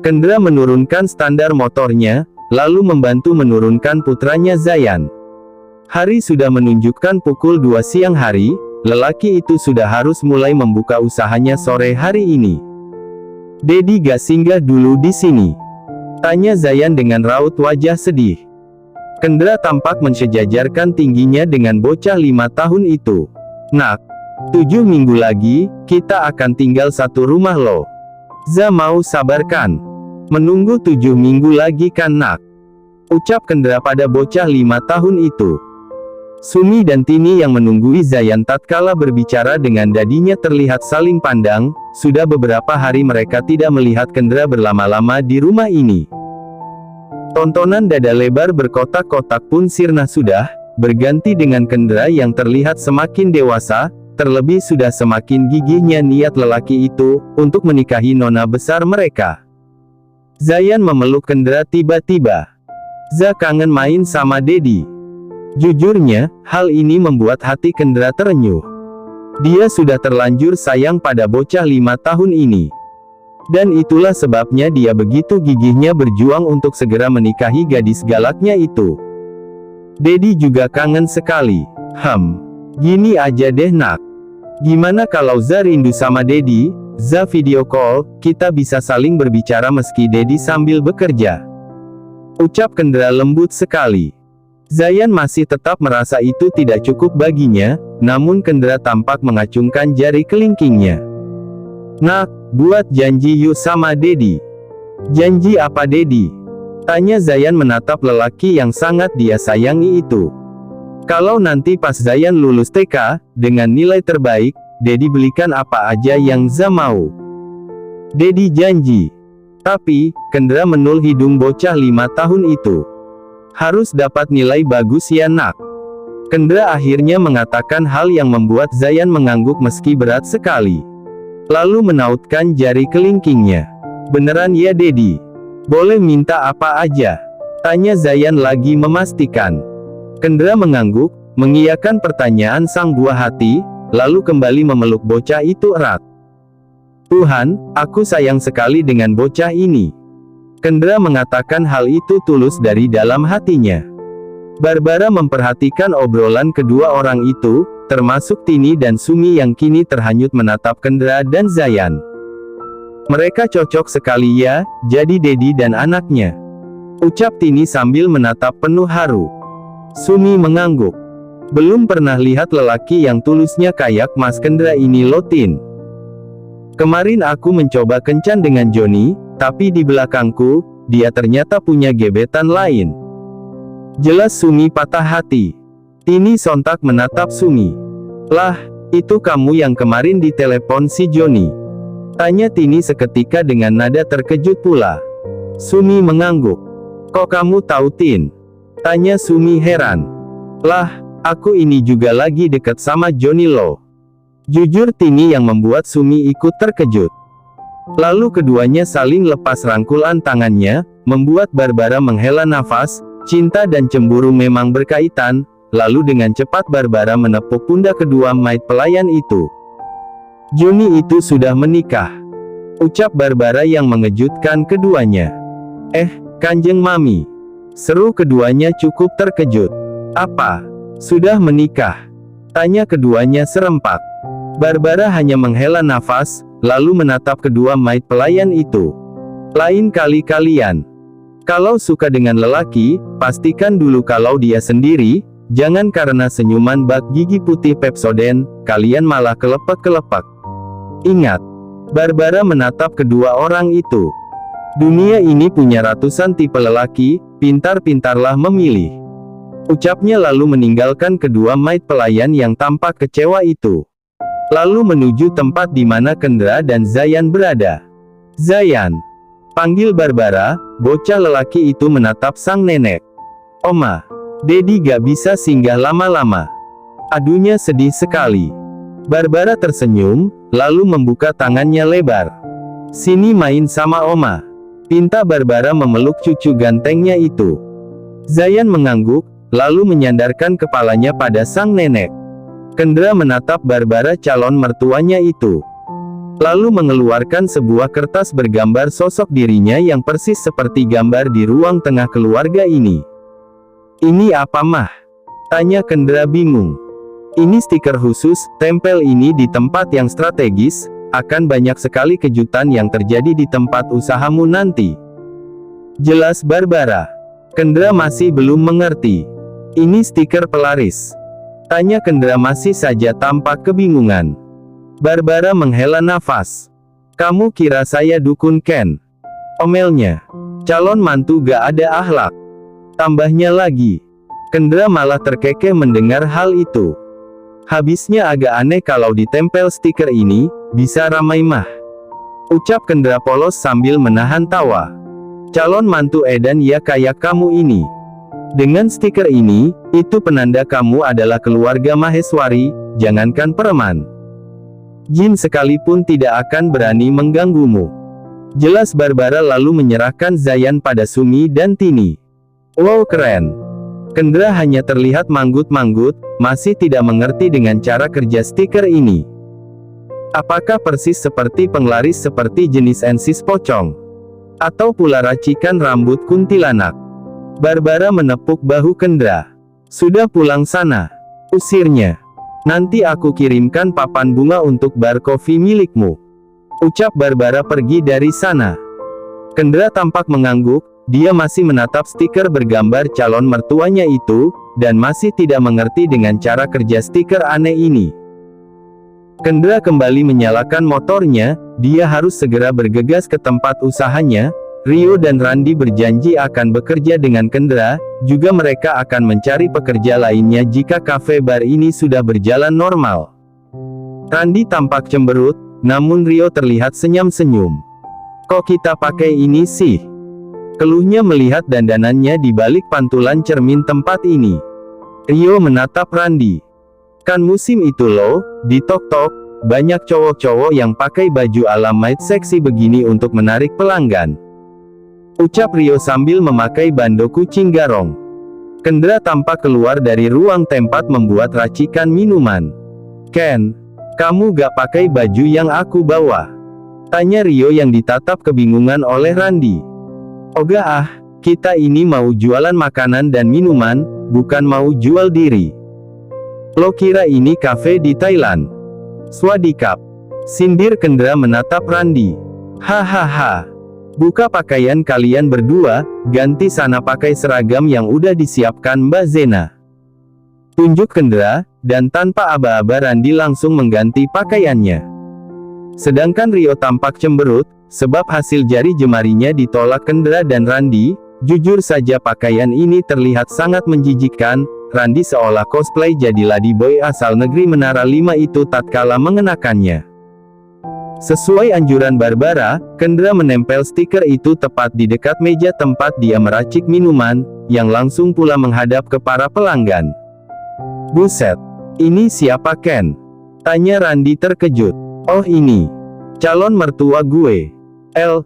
Kendra menurunkan standar motornya, lalu membantu menurunkan putranya Zayan. Hari sudah menunjukkan pukul 2 siang hari, lelaki itu sudah harus mulai membuka usahanya sore hari ini. "Dedi gak singgah dulu di sini?" tanya Zayan dengan raut wajah sedih. Kendra tampak mensejajarkan tingginya dengan bocah 5 tahun itu. "Nak, 7 minggu lagi, kita akan tinggal satu rumah loh. Za mau sabarkan. Menunggu 7 minggu lagi kan nak?" ucap Kendra pada bocah 5 tahun itu. Sumi dan Tini yang menunggui Zayan tatkala berbicara dengan dadinya terlihat saling pandang. Sudah beberapa hari mereka tidak melihat Kendra berlama-lama di rumah ini. Tontonan dada lebar berkotak-kotak pun sirna sudah, berganti dengan Kendra yang terlihat semakin dewasa, terlebih sudah semakin gigihnya niat lelaki itu, untuk menikahi nona besar mereka. Zayan memeluk Kendra tiba-tiba. "Za kangen main sama Dedi." Jujurnya, hal ini membuat hati Kendra terenyuh. Dia sudah terlanjur sayang pada bocah 5 tahun ini. Dan itulah sebabnya dia begitu gigihnya berjuang untuk segera menikahi gadis galaknya itu. "Dedi juga kangen sekali." Gini aja deh nak. Gimana kalau Za rindu sama Dedi? Za video call, kita bisa saling berbicara meski Dedi sambil bekerja. Ucap Kendra lembut sekali. Zayan masih tetap merasa itu tidak cukup baginya, namun Kendra tampak mengacungkan jari kelingkingnya. "Nak, buat janji yuk sama Dedi." "Janji apa Dedi?" tanya Zayan menatap lelaki yang sangat dia sayangi itu. "Kalau nanti pas Zayan lulus TK, dengan nilai terbaik, Dedi belikan apa aja yang Za mau." "Dedi janji." Tapi, Kendra menul hidung bocah 5 tahun itu. "Harus dapat nilai bagus ya nak." Kendra akhirnya mengatakan hal yang membuat Zayan mengangguk meski berat sekali. Lalu menautkan jari kelingkingnya. "Beneran ya Dedi? Boleh minta apa aja?" tanya Zayan lagi memastikan. Kendra mengangguk, mengiyakan pertanyaan sang buah hati, lalu kembali memeluk bocah itu erat. "Tuhan, aku sayang sekali dengan bocah ini." Kendra mengatakan hal itu tulus dari dalam hatinya. Barbara memperhatikan obrolan kedua orang itu, termasuk Tini dan Sumi yang kini terhanyut menatap Kendra dan Zayan. "Mereka cocok sekali ya, jadi Dedi dan anaknya," ucap Tini sambil menatap penuh haru. Sumi mengangguk. "Belum pernah lihat lelaki yang tulusnya kayak Mas Kendra ini loh Tin. Kemarin aku mencoba kencan dengan Joni, tapi di belakangku, dia ternyata punya gebetan lain." Jelas Sumi patah hati. Tini sontak menatap Sumi. "Lah, itu kamu yang kemarin ditelepon si Joni?" tanya Tini seketika dengan nada terkejut pula. Sumi mengangguk. "Kok kamu tahu Tin?" tanya Sumi heran. "Lah, aku ini juga lagi dekat sama Joni loh." Jujur Tini yang membuat Sumi ikut terkejut. Lalu keduanya saling lepas rangkulan tangannya, membuat Barbara menghela nafas. Cinta dan cemburu memang berkaitan. Lalu dengan cepat Barbara menepuk pundak kedua maid pelayan itu. "Joni itu sudah menikah," ucap Barbara yang mengejutkan keduanya. Kanjeng Mami," seru keduanya cukup terkejut. "Apa? Sudah menikah?" tanya keduanya serempak. Barbara hanya menghela nafas, lalu menatap kedua maid pelayan itu. "Lain kali kalian, kalau suka dengan lelaki, pastikan dulu kalau dia sendiri, jangan karena senyuman bak gigi putih Pepsodent, kalian malah kelepek-kelepek. Ingat." Barbara menatap kedua orang itu. "Dunia ini punya ratusan tipe lelaki, pintar-pintarlah memilih," ucapnya lalu meninggalkan kedua maid pelayan yang tampak kecewa itu. Lalu menuju tempat di mana Kendra dan Zayan berada. "Zayan," panggil Barbara. Bocah lelaki itu menatap sang nenek. "Oma, Dedi gak bisa singgah lama-lama." Adunya sedih sekali. Barbara tersenyum, lalu membuka tangannya lebar. "Sini main sama Oma," pinta Barbara memeluk cucu gantengnya itu. Zayan mengangguk, lalu menyandarkan kepalanya pada sang nenek. Kendra menatap Barbara calon mertuanya itu. Lalu mengeluarkan sebuah kertas bergambar sosok dirinya yang persis seperti gambar di ruang tengah keluarga ini. "Ini apa mah?" tanya Kendra bingung. "Ini stiker khusus, tempel ini di tempat yang strategis, akan banyak sekali kejutan yang terjadi di tempat usahamu nanti," jelas Barbara. Kendra masih belum mengerti. "Ini stiker pelaris?" tanya Kendra masih saja tampak kebingungan. Barbara menghela nafas. "Kamu kira saya dukun Ken?" omelnya. "Calon mantu gak ada akhlak." Tambahnya lagi. Kendra malah terkekeh mendengar hal itu. "Habisnya agak aneh kalau ditempel stiker ini, bisa ramai mah," ucap Kendra polos sambil menahan tawa. "Calon mantu edan ya kayak kamu ini. Dengan stiker ini, itu penanda kamu adalah keluarga Maheswari, jangankan preman. Jin sekalipun tidak akan berani mengganggumu," jelas Barbara lalu menyerahkan Zayan pada Sumi dan Tini. "Wow, keren." Kendra hanya terlihat manggut-manggut, masih tidak mengerti dengan cara kerja stiker ini. Apakah persis seperti penglaris seperti jenis ensis pocong? Atau pula racikan rambut kuntilanak? Barbara menepuk bahu Kendra. "Sudah pulang sana," usirnya. "Nanti aku kirimkan papan bunga untuk bar kopi milikmu," ucap Barbara pergi dari sana. Kendra tampak mengangguk, dia masih menatap stiker bergambar calon mertuanya itu, dan masih tidak mengerti dengan cara kerja stiker aneh ini. Kendra kembali menyalakan motornya, dia harus segera bergegas ke tempat usahanya. Rio dan Randi berjanji akan bekerja dengan Kendra, juga mereka akan mencari pekerja lainnya jika kafe bar ini sudah berjalan normal. Randi tampak cemberut, namun Rio terlihat senyum-senyum. "Kok kita pakai ini sih?" keluhnya melihat dandanannya di balik pantulan cermin tempat ini. Rio menatap Randi. "Kan musim itu loh, di Tok-Tok, banyak cowok-cowok yang pakai baju ala maid seksi begini untuk menarik pelanggan," ucap Rio sambil memakai bando kucing garong. Kendra tampak keluar dari ruang tempat membuat racikan minuman. "Ken, kamu gak pakai baju yang aku bawa?" tanya Rio yang ditatap kebingungan oleh Randi. "Oga kita ini mau jualan makanan dan minuman, bukan mau jual diri. Lo kira ini kafe di Thailand?" "Swadikap," sindir Kendra menatap Randi. "Hahaha. Buka pakaian kalian berdua, ganti sana pakai seragam yang udah disiapkan Mbak Zena," tunjuk Kendra, dan tanpa aba-aba Randi langsung mengganti pakaiannya. Sedangkan Rio tampak cemberut, sebab hasil jari jemarinya ditolak Kendra dan Randi. Jujur saja pakaian ini terlihat sangat menjijikkan. Randi seolah cosplay jadi ladyboy asal negeri Menara 5 itu tatkala mengenakannya. Sesuai anjuran Barbara, Kendra menempel stiker itu tepat di dekat meja tempat dia meracik minuman, yang langsung pula menghadap ke para pelanggan. "Buset, ini siapa Ken?" tanya Randi terkejut. "Oh ini, calon mertua gue."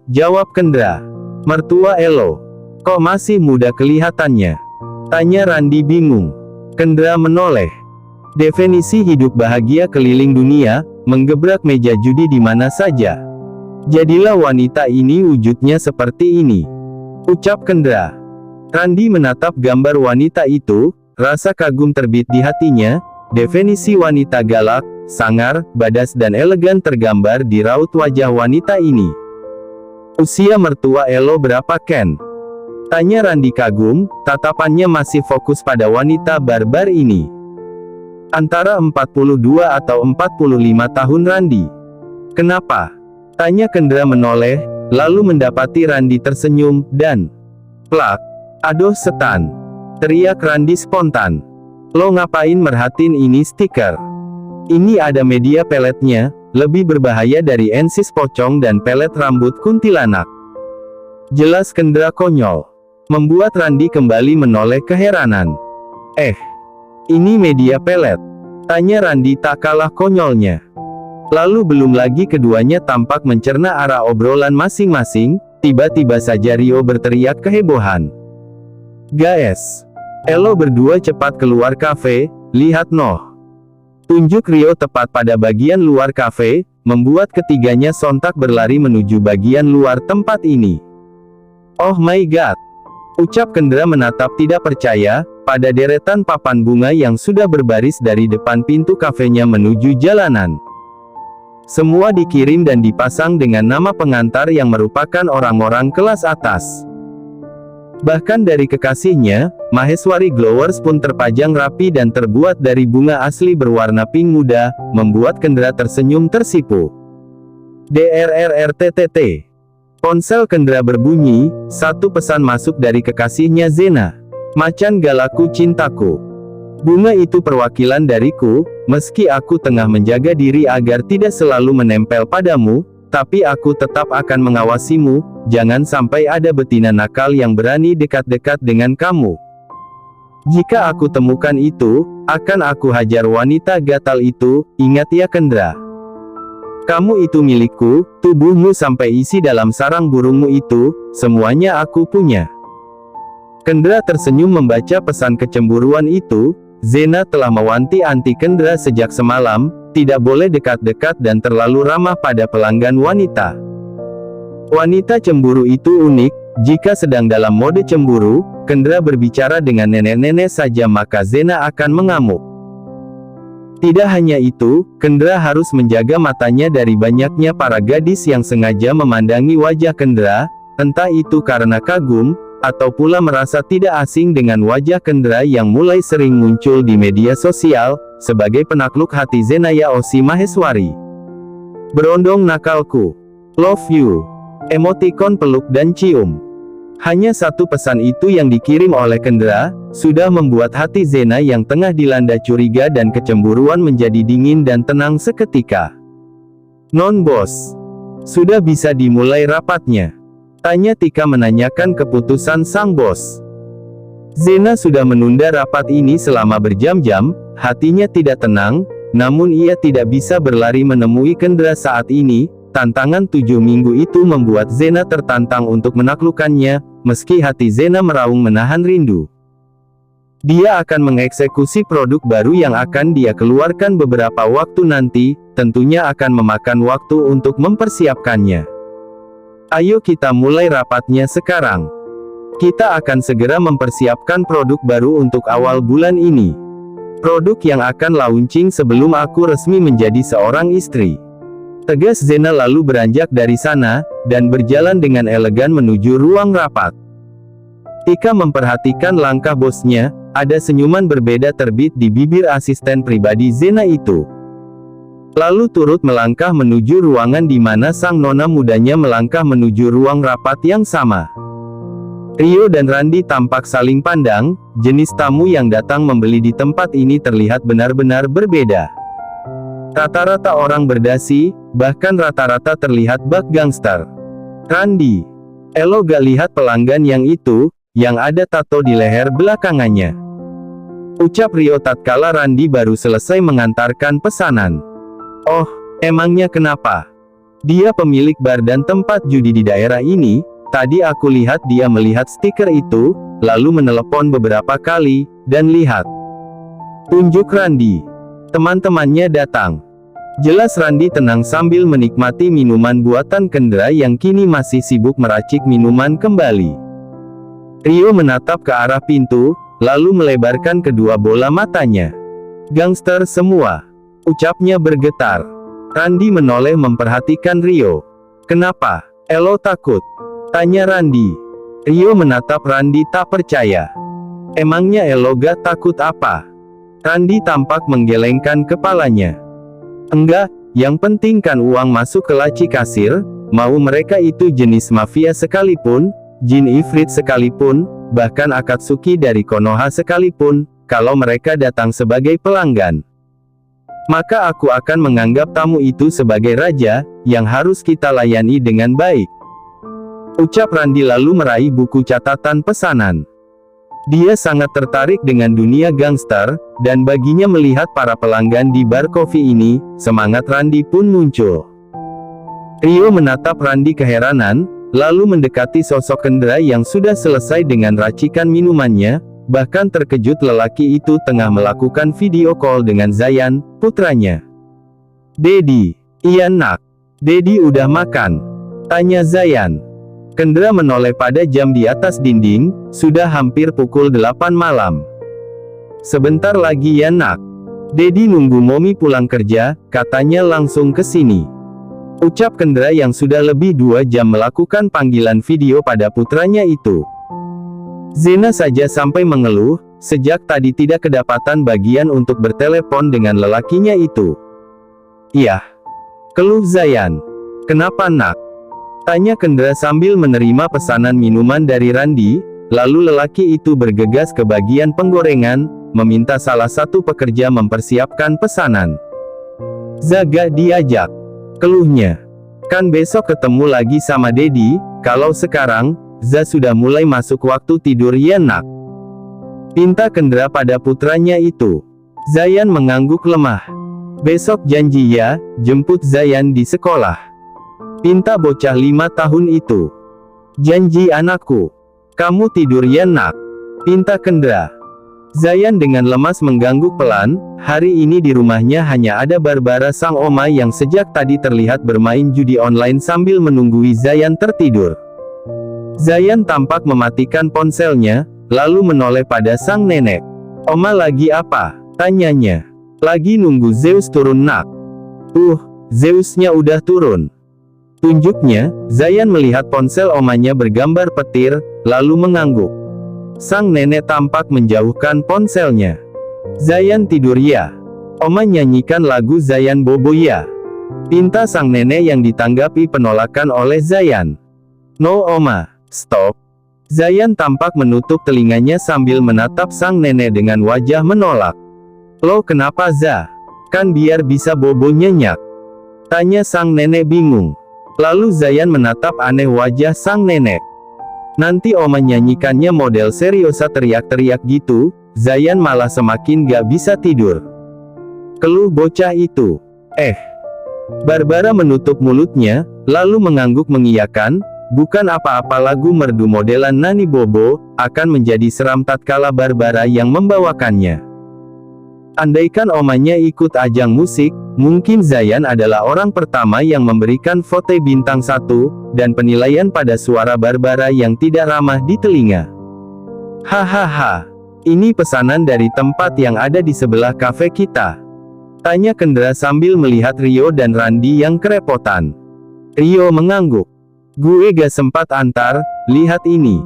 Jawab Kendra. "Mertua Elo? Kok masih muda kelihatannya?" tanya Randi bingung. Kendra menoleh. Definisi hidup bahagia keliling dunia, menggebrak meja judi di mana saja. "Jadilah wanita ini wujudnya seperti ini," ucap Kendra. Randi menatap gambar wanita itu, rasa kagum terbit di hatinya. Definisi wanita galak, sangar, badas dan elegan tergambar di raut wajah wanita ini. "Usia mertua Elo berapa Ken?" tanya Randi kagum, tatapannya masih fokus pada wanita barbar ini. "Antara 42 atau 45 tahun Randi." "Kenapa?" tanya Kendra menoleh, lalu mendapati Randi tersenyum, dan plak. "Aduh setan!" teriak Randi spontan. "Lo ngapain merhatiin ini stiker? Ini ada media peletnya, lebih berbahaya dari ensis pocong dan pelet rambut kuntilanak," jelas Kendra konyol. Membuat Randi kembali menoleh keheranan. Ini media pelet?" tanya Randi tak kalah konyolnya. Lalu belum lagi keduanya tampak mencerna arah obrolan masing-masing, tiba-tiba saja Rio berteriak kehebohan. "Guys, Elo berdua cepat keluar kafe, lihat noh." Tunjuk Rio tepat pada bagian luar kafe, membuat ketiganya sontak berlari menuju bagian luar tempat ini. "Oh my god!" ucap Kendra menatap tidak percaya pada deretan papan bunga yang sudah berbaris dari depan pintu kafenya menuju jalanan. Semua dikirim dan dipasang dengan nama pengantar yang merupakan orang-orang kelas atas. Bahkan dari kekasihnya, Maheswari Glowers pun terpajang rapi dan terbuat dari bunga asli berwarna pink muda, membuat Kendra tersenyum tersipu. DRRRTTT. Ponsel Kendra berbunyi, satu pesan masuk dari kekasihnya Zena. "Macan galaku cintaku. Bunga itu perwakilan dariku, meski aku tengah menjaga diri agar tidak selalu menempel padamu, tapi aku tetap akan mengawasimu, jangan sampai ada betina nakal yang berani dekat-dekat dengan kamu. Jika aku temukan itu, akan aku hajar wanita gatal itu, ingat ya Kendra. Kamu itu milikku, tubuhmu sampai isi dalam sarang burungmu itu, semuanya aku punya." Kendra tersenyum membaca pesan kecemburuan itu. Zena telah mewanti-wanti Kendra sejak semalam, tidak boleh dekat-dekat dan terlalu ramah pada pelanggan wanita. Wanita cemburu itu unik, jika sedang dalam mode cemburu, Kendra berbicara dengan nenek-nenek saja maka Zena akan mengamuk. Tidak hanya itu, Kendra harus menjaga matanya dari banyaknya para gadis yang sengaja memandangi wajah Kendra, entah itu karena kagum, atau pula merasa tidak asing dengan wajah Kendra yang mulai sering muncul di media sosial, sebagai penakluk hati Zenaya Osi Maheswari. "Berondong nakalku. Love you." Emotikon peluk dan cium. Hanya satu pesan itu yang dikirim oleh Kendra, sudah membuat hati Zena yang tengah dilanda curiga dan kecemburuan menjadi dingin dan tenang seketika. "Non bos. Sudah bisa dimulai rapatnya?" tanya Tika menanyakan keputusan sang bos. Zena sudah menunda rapat ini selama berjam-jam, hatinya tidak tenang, namun ia tidak bisa berlari menemui Kendra saat ini. Tantangan 7 minggu itu membuat Zena tertantang untuk menaklukkannya, meski hati Zena meraung menahan rindu. Dia akan mengeksekusi produk baru yang akan dia keluarkan beberapa waktu nanti, tentunya akan memakan waktu untuk mempersiapkannya. "Ayo kita mulai rapatnya sekarang. Kita akan segera mempersiapkan produk baru untuk awal bulan ini. Produk yang akan launching sebelum aku resmi menjadi seorang istri," tegas Zena lalu beranjak dari sana, dan berjalan dengan elegan menuju ruang rapat. Tika memperhatikan langkah bosnya, ada senyuman berbeda terbit di bibir asisten pribadi Zena itu. Lalu turut melangkah menuju ruangan di mana sang nona mudanya melangkah menuju ruang rapat yang sama. Rio dan Randi tampak saling pandang, jenis tamu yang datang membeli di tempat ini terlihat benar-benar berbeda. Rata-rata orang berdasi, bahkan rata-rata terlihat bak gangster. "Randi, elo gak lihat pelanggan yang itu, yang ada tato di leher belakangannya?" ucap Rio tatkala Randi baru selesai mengantarkan pesanan. "Oh, emangnya kenapa? Dia pemilik bar dan tempat judi di daerah ini. Tadi aku lihat dia melihat stiker itu, lalu menelepon beberapa kali, dan lihat." Tunjuk Randi. Teman-temannya datang. Jelas Randi tenang sambil menikmati minuman buatan Kendra yang kini masih sibuk meracik minuman kembali. Rio menatap ke arah pintu, lalu melebarkan kedua bola matanya. "Gangster semua," ucapnya bergetar. Randi menoleh memperhatikan Rio. "Kenapa? Elo takut?" tanya Randi. Rio menatap Randi tak percaya. "Emangnya Elo gak takut apa?" Randi tampak menggelengkan kepalanya. "Enggak, yang penting kan uang masuk ke laci kasir, mau mereka itu jenis mafia sekalipun, Jin Ifrit sekalipun, bahkan Akatsuki dari Konoha sekalipun, kalau mereka datang sebagai pelanggan, maka aku akan menganggap tamu itu sebagai raja, yang harus kita layani dengan baik," ucap Randi lalu meraih buku catatan pesanan. Dia sangat tertarik dengan dunia gangster, dan baginya melihat para pelanggan di bar kopi ini, semangat Randi pun muncul. Rio menatap Randi keheranan, lalu mendekati sosok Kendra yang sudah selesai dengan racikan minumannya, bahkan terkejut lelaki itu tengah melakukan video call dengan Zayan, putranya. "Dedi, Iya nak. Dedi udah makan? Tanya Zayan. Kendra menoleh pada jam di atas dinding, sudah hampir pukul 8 malam. Sebentar lagi ya nak. Dedi nunggu Momi pulang kerja, katanya langsung ke sini. Ucap Kendra yang sudah lebih 2 jam melakukan panggilan video pada putranya itu. Zena saja sampai mengeluh, sejak tadi tidak kedapatan bagian untuk bertelepon dengan lelakinya itu. Iya. Keluh Zayan. Kenapa nak? Tanya Kendra sambil menerima pesanan minuman dari Randi, lalu lelaki itu bergegas ke bagian penggorengan, meminta salah satu pekerja mempersiapkan pesanan. Zaga diajak. Keluhnya. Kan besok ketemu lagi sama Dedi, kalau sekarang, Za sudah mulai masuk waktu tidur ya nak. Pinta Kendra pada putranya itu. Zayan mengangguk lemah. Besok janji ya, jemput Zayan di sekolah. Pinta bocah 5 tahun itu. Janji anakku. Kamu tidur ya nak. Pinta Kendra. Zayan dengan lemas mengangguk pelan, hari ini di rumahnya hanya ada Barbara sang oma yang sejak tadi terlihat bermain judi online sambil menunggui Zayan tertidur. Zayan tampak mematikan ponselnya, lalu menoleh pada sang nenek. Oma lagi apa? Tanyanya. Lagi nunggu Zeus turun nak. Zeusnya udah turun. Tunjuknya, Zayan melihat ponsel omanya bergambar petir, lalu mengangguk. Sang nenek tampak menjauhkan ponselnya. Zayan tidur ya. Oma nyanyikan lagu Zayan bobo ya. Pinta sang nenek yang ditanggapi penolakan oleh Zayan. No oma, stop. Zayan tampak menutup telinganya sambil menatap sang nenek dengan wajah menolak. Lo kenapa Za? Kan biar bisa bobo nyenyak. Tanya sang nenek bingung. Lalu Zayan menatap aneh wajah sang nenek. Nanti oma nyanyikannya model seriosa teriak-teriak gitu, Zayan malah semakin gak bisa tidur. Keluh bocah itu. Barbara menutup mulutnya, lalu mengangguk mengiyakan, bukan apa-apa lagu merdu modelan Nani Bobo, akan menjadi seram tatkala Barbara yang membawakannya. Andaikan omanya ikut ajang musik, mungkin Zayan adalah orang pertama yang memberikan vote bintang 1, dan penilaian pada suara Barbara yang tidak ramah di telinga. Hahaha. Ini pesanan dari tempat yang ada di sebelah kafe kita. Tanya Kendra sambil melihat Rio dan Randi yang kerepotan. Rio mengangguk. Gue gak sempat antar, lihat ini.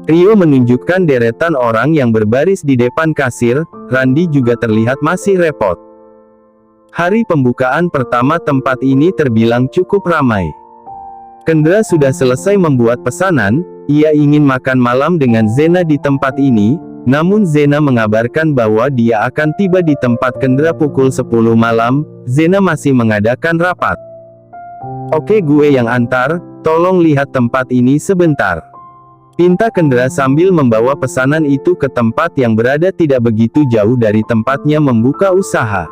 Rio menunjukkan deretan orang yang berbaris di depan kasir, Randi juga terlihat masih repot. Hari pembukaan pertama tempat ini terbilang cukup ramai. Kendra sudah selesai membuat pesanan, ia ingin makan malam dengan Zena di tempat ini, namun Zena mengabarkan bahwa dia akan tiba di tempat Kendra pukul 10 malam, Zena masih mengadakan rapat. Oke gue yang antar, tolong lihat tempat ini sebentar. Pinta Kendra sambil membawa pesanan itu ke tempat yang berada tidak begitu jauh dari tempatnya membuka usaha.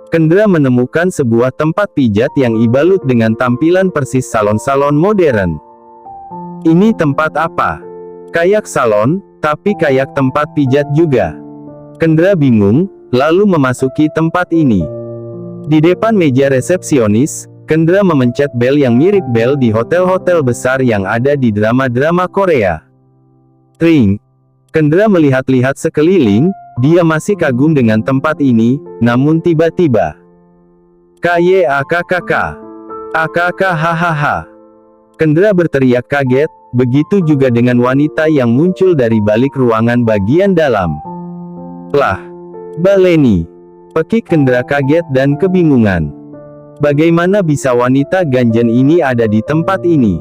Kendra menemukan sebuah tempat pijat yang ibalut dengan tampilan persis salon-salon modern. Ini tempat apa? Kayak salon, tapi kayak tempat pijat juga. Kendra bingung, lalu memasuki tempat ini. Di depan meja resepsionis, Kendra memencet bel yang mirip bel di hotel-hotel besar yang ada di drama-drama Korea. Ring. Kendra melihat-lihat sekeliling, dia masih kagum dengan tempat ini, namun tiba-tiba. KYAKKK. AKK hahaha. Kendra berteriak kaget, begitu juga dengan wanita yang muncul dari balik ruangan bagian dalam. Lah. Mbak Leni. Pekik Kendra kaget dan kebingungan. Bagaimana bisa wanita ganjen ini ada di tempat ini?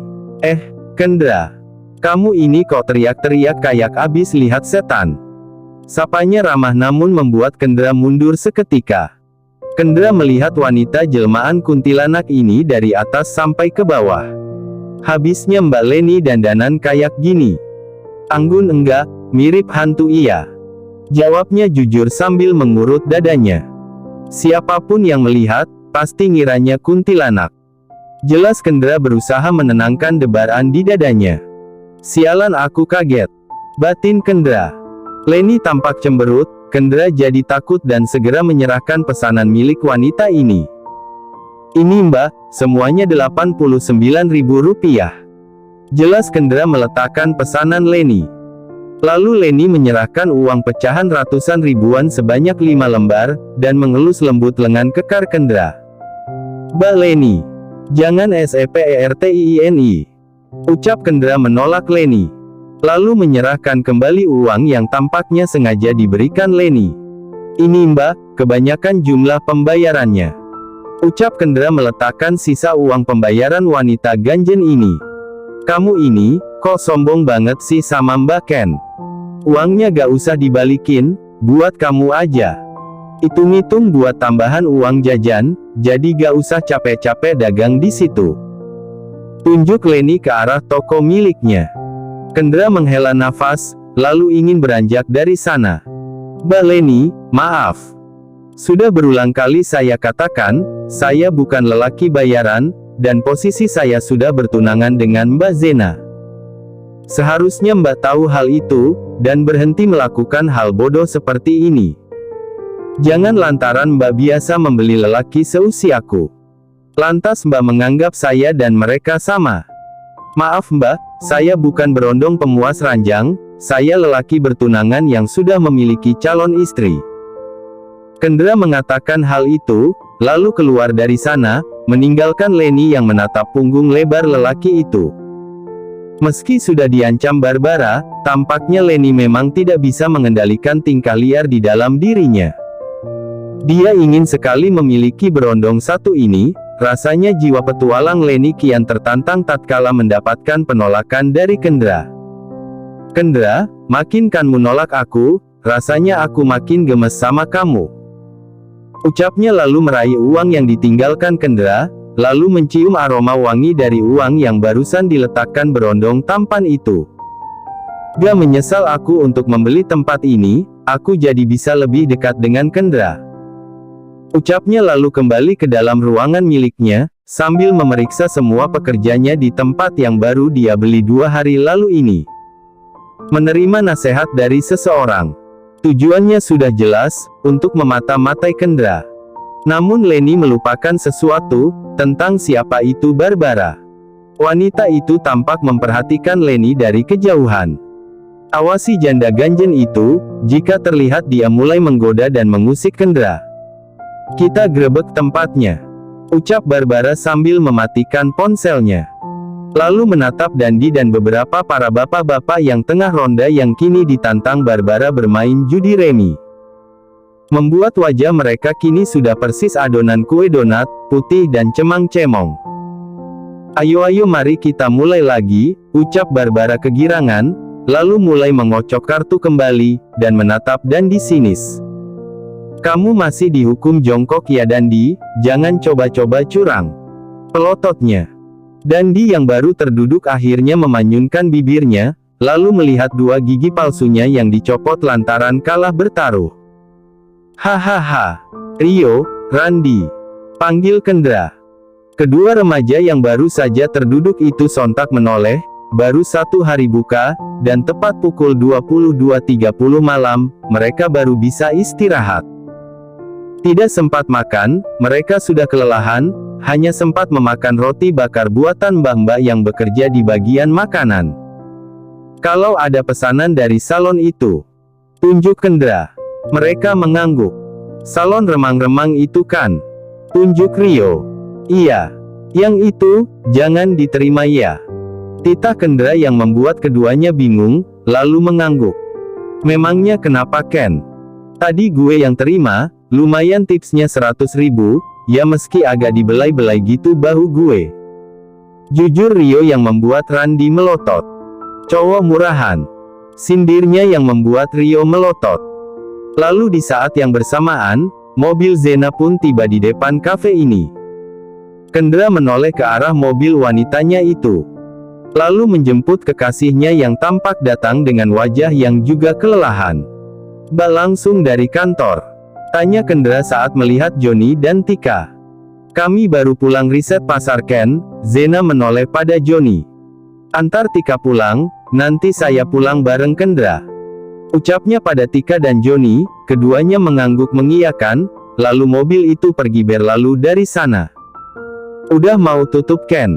Kendra. Kamu ini kok teriak-teriak kayak abis lihat setan? Sapanya ramah namun membuat Kendra mundur seketika. Kendra melihat wanita jelmaan kuntilanak ini dari atas sampai ke bawah. Habisnya Mbak Leni dandanan kayak gini. Anggun enggak, mirip hantu iya. Jawabnya jujur sambil mengurut dadanya. Siapapun yang melihat, pasti ngiranya kuntilanak. Jelas Kendra berusaha menenangkan debaran di dadanya. Sialan aku kaget. Batin Kendra. Leni tampak cemberut, Kendra jadi takut dan segera menyerahkan pesanan milik wanita ini. Ini mbak, semuanya Rp89.000. Jelas Kendra meletakkan pesanan Leni. Lalu Leni menyerahkan uang pecahan ratusan ribuan sebanyak 5 lembar, dan mengelus lembut lengan kekar Kendra. "Mbak Leni, jangan SEPERTIINI," ucap Kendra menolak Leni. Lalu menyerahkan kembali uang yang tampaknya sengaja diberikan Leni. "Ini mbak, kebanyakan jumlah pembayarannya," ucap Kendra meletakkan sisa uang pembayaran wanita ganjen ini. "Kamu ini, kok sombong banget sih sama Mbak Ken? Uangnya gak usah dibalikin, buat kamu aja. Hitung-hitung buat tambahan uang jajan, jadi gak usah capek-capek dagang di situ." Tunjuk Leni ke arah toko miliknya. Kendra menghela nafas, lalu ingin beranjak dari sana. "Mbak Leni, maaf. Sudah berulang kali saya katakan, saya bukan lelaki bayaran, dan posisi saya sudah bertunangan dengan Mbak Zena. Seharusnya Mbak tahu hal itu, dan berhenti melakukan hal bodoh seperti ini. Jangan lantaran Mbak biasa membeli lelaki seusiaku, lantas Mbak menganggap saya dan mereka sama. Maaf Mbak, saya bukan berondong pemuas ranjang, saya lelaki bertunangan yang sudah memiliki calon istri." Kendra mengatakan hal itu, lalu keluar dari sana, meninggalkan Leni yang menatap punggung lebar lelaki itu. Meski sudah diancam Barbara, tampaknya Leni memang tidak bisa mengendalikan tingkah liar di dalam dirinya. Dia ingin sekali memiliki berondong satu ini, rasanya jiwa petualang Leni kian tertantang tatkala mendapatkan penolakan dari Kendra. "Kendra, makin kan menolak aku, rasanya aku makin gemes sama kamu," ucapnya lalu meraih uang yang ditinggalkan Kendra, lalu mencium aroma wangi dari uang yang barusan diletakkan berondong tampan itu. "Gak menyesal aku untuk membeli tempat ini, aku jadi bisa lebih dekat dengan Kendra," ucapnya lalu kembali ke dalam ruangan miliknya, sambil memeriksa semua pekerjanya di tempat yang baru dia beli 2 hari lalu ini. Menerima nasihat dari seseorang. Tujuannya sudah jelas, untuk memata-matai Kendra. Namun Leni melupakan sesuatu, tentang siapa itu Barbara. Wanita itu tampak memperhatikan Leni dari kejauhan. "Awasi janda ganjen itu, jika terlihat dia mulai menggoda dan mengusik Kendra, kita grebek tempatnya," ucap Barbara sambil mematikan ponselnya. Lalu menatap Dandi dan beberapa para bapak-bapak yang tengah ronda yang kini ditantang Barbara bermain judi remi. Membuat wajah mereka kini sudah persis adonan kue donat, putih dan cemang-cemong. "Ayo mari kita mulai lagi," ucap Barbara kegirangan, lalu mulai mengocok kartu kembali, dan menatap Dandi sinis. "Kamu masih dihukum jongkok ya Dandi, jangan coba-coba curang," pelototnya. Dandi yang baru terduduk akhirnya memanyunkan bibirnya, lalu melihat 2 gigi palsunya yang dicopot lantaran kalah bertaruh. "Hahaha, Rio, Randi," panggil Kendra. Kedua remaja yang baru saja terduduk itu sontak menoleh. Baru 1 hari buka, dan tepat pukul 22.30 malam, mereka baru bisa istirahat. Tidak sempat makan, mereka sudah kelelahan, hanya sempat memakan roti bakar buatan mbak-mbak yang bekerja di bagian makanan. "Kalau ada pesanan dari salon itu, tunjuk Kendra." Mereka mengangguk. "Salon remang-remang itu kan?" Tunjuk Rio. "Iya. Yang itu, jangan diterima ya." Titah Kendra yang membuat keduanya bingung, lalu mengangguk. "Memangnya kenapa Ken? Tadi gue yang terima, lumayan tipsnya 100.000, ya meski agak dibelai-belai gitu bahu gue." Jujur Rio yang membuat Randi melotot. "Cowok murahan," sindirnya yang membuat Rio melotot. Lalu di saat yang bersamaan, mobil Zena pun tiba di depan kafe ini. Kendra menoleh ke arah mobil wanitanya itu, lalu menjemput kekasihnya yang tampak datang dengan wajah yang juga kelelahan. "Mbak langsung dari kantor?" tanya Kendra saat melihat Joni dan Tika. "Kami baru pulang riset pasar Ken." Zena menoleh pada Joni. "Antar Tika pulang, nanti saya pulang bareng Kendra," ucapnya pada Tika dan Joni. Keduanya mengangguk mengiyakan, lalu mobil itu pergi berlalu dari sana. Udah mau tutup Ken?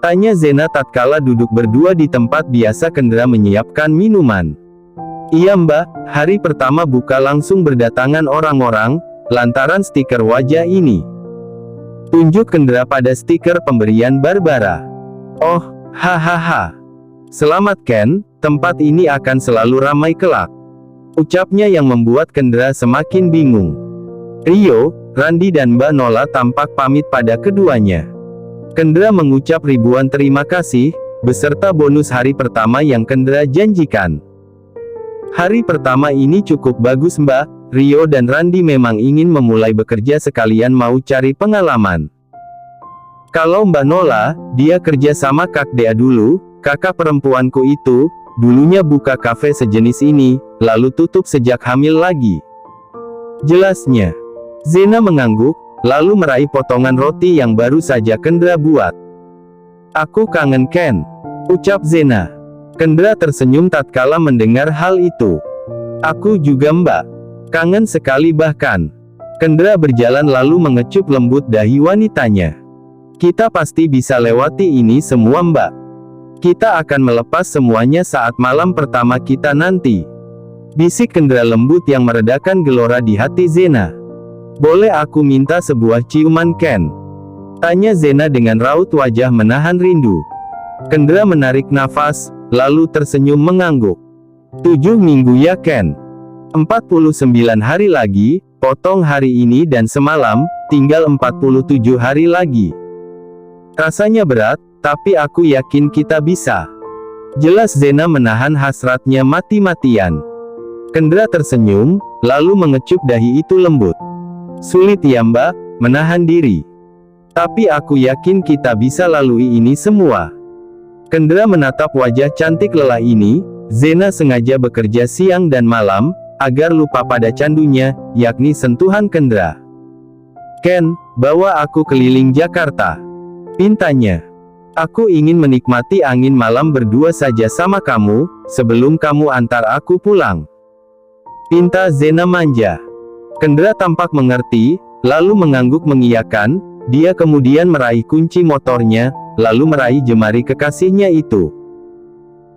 Tanya Zena tatkala duduk berdua di tempat biasa Kendra menyiapkan minuman. Iya mbak, hari pertama buka langsung berdatangan orang-orang, lantaran stiker wajah ini. Tunjuk Kendra pada stiker pemberian Barbara. Oh, hahaha. Selamat Ken, tempat ini akan selalu ramai kelak. Ucapnya yang membuat Kendra semakin bingung. Rio, Randi dan Mbak Nola tampak pamit pada keduanya. Kendra mengucap ribuan terima kasih, beserta bonus hari pertama yang Kendra janjikan. Hari pertama ini cukup bagus Mbak, Rio dan Randi memang ingin memulai bekerja sekalian mau cari pengalaman. Kalau Mbak Nola, dia kerja sama Kak Dea dulu, kakak perempuanku itu, dulunya buka kafe sejenis ini, lalu tutup sejak hamil lagi. Jelasnya. Zena mengangguk, lalu meraih potongan roti yang baru saja Kendra buat. Aku kangen Ken, ucap Zena. Kendra tersenyum tatkala mendengar hal itu. Aku juga mbak. Kangen sekali bahkan. Kendra berjalan lalu mengecup lembut dahi wanitanya. Kita pasti bisa lewati ini semua mbak. Kita akan melepas semuanya saat malam pertama kita nanti. Bisik Kendra lembut yang meredakan gelora di hati Zena. Boleh aku minta sebuah ciuman Ken? Tanya Zena dengan raut wajah menahan rindu. Kendra menarik nafas, lalu tersenyum mengangguk. 7 minggu ya Ken? 49 hari lagi, potong hari ini dan semalam, tinggal 47 hari lagi. Rasanya berat, tapi aku yakin kita bisa. Jelas Zena menahan hasratnya mati-matian. Kendra tersenyum, lalu mengecup dahi itu lembut. Sulit ya mbak, menahan diri. Tapi aku yakin kita bisa lalui ini semua. Kendra menatap wajah cantik lelah ini. Zena sengaja bekerja siang dan malam, agar lupa pada candunya, yakni sentuhan Kendra. Ken, bawa aku keliling Jakarta. Pintanya. Aku ingin menikmati angin malam berdua saja sama kamu, sebelum kamu antar aku pulang. Pinta Zena manja. Kendra tampak mengerti, lalu mengangguk mengiyakan. Dia kemudian meraih kunci motornya, lalu meraih jemari kekasihnya itu.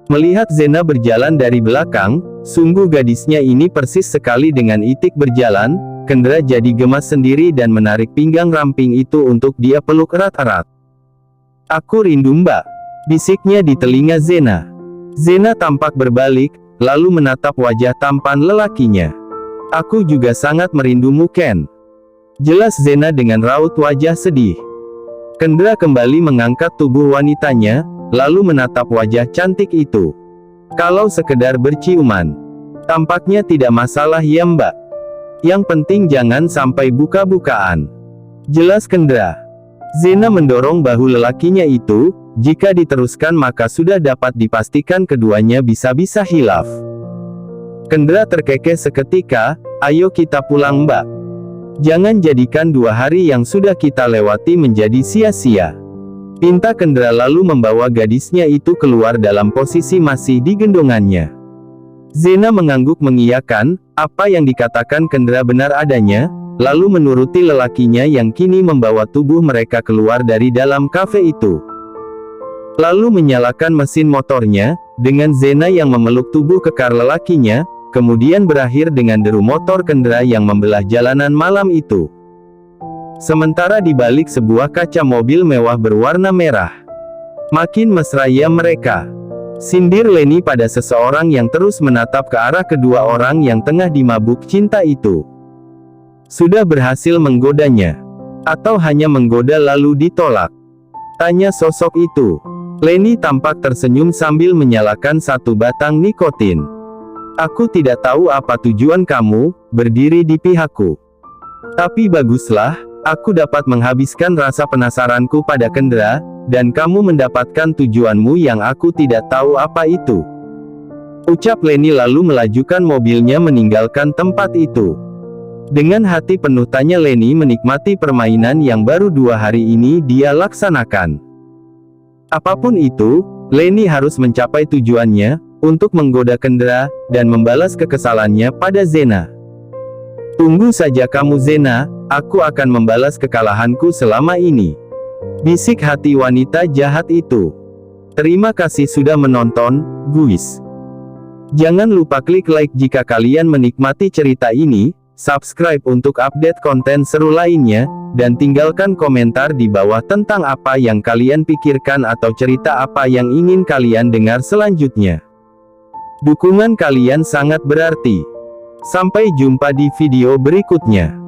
Melihat Zena berjalan dari belakang, sungguh gadisnya ini persis sekali dengan Itik berjalan. Kendra jadi gemas sendiri dan menarik pinggang ramping itu untuk dia peluk erat-erat. Aku rindu mbak, bisiknya di telinga Zena. Zena tampak berbalik, lalu menatap wajah tampan lelakinya. Aku juga sangat merindumu Ken. Jelas Zena dengan raut wajah sedih. Kendra kembali mengangkat tubuh wanitanya, lalu menatap wajah cantik itu. Kalau sekedar berciuman, tampaknya tidak masalah ya mbak. Yang penting jangan sampai buka-bukaan. Jelas Kendra. Zena mendorong bahu lelakinya itu, jika diteruskan maka sudah dapat dipastikan keduanya bisa-bisa hilaf. Kendra terkekeh seketika, ayo kita pulang mbak. Jangan jadikan 2 hari yang sudah kita lewati menjadi sia-sia. Pinta Kendra lalu membawa gadisnya itu keluar dalam posisi masih di gendongannya. Zena mengangguk mengiyakan, apa yang dikatakan Kendra benar adanya, lalu menuruti lelakinya yang kini membawa tubuh mereka keluar dari dalam kafe itu. Lalu menyalakan mesin motornya, dengan Zena yang memeluk tubuh kekar lelakinya, kemudian berakhir dengan deru motor Kendra yang membelah jalanan malam itu. Sementara di balik sebuah kaca mobil mewah berwarna merah. Makin mesra ya mereka. Sindir Leni pada seseorang yang terus menatap ke arah kedua orang yang tengah dimabuk cinta itu. Sudah berhasil menggodanya? Atau hanya menggoda lalu ditolak? Tanya sosok itu. Leni tampak tersenyum sambil menyalakan satu batang nikotin. Aku tidak tahu apa tujuan kamu, berdiri di pihakku. Tapi baguslah, aku dapat menghabiskan rasa penasaranku pada Kendra, dan kamu mendapatkan tujuanmu yang aku tidak tahu apa itu. Ucap Leni lalu melajukan mobilnya meninggalkan tempat itu. Dengan hati penuh tanya Leni menikmati permainan yang baru 2 hari ini dia laksanakan. Apapun itu, Leni harus mencapai tujuannya, untuk menggoda Kendra, dan membalas kekesalannya pada Zena. Tunggu saja kamu Zena, aku akan membalas kekalahanku selama ini. Bisik hati wanita jahat itu. Terima kasih sudah menonton, guys. Jangan lupa klik like jika kalian menikmati cerita ini, subscribe untuk update konten seru lainnya, dan tinggalkan komentar di bawah tentang apa yang kalian pikirkan atau cerita apa yang ingin kalian dengar selanjutnya. Dukungan kalian sangat berarti. Sampai jumpa di video berikutnya.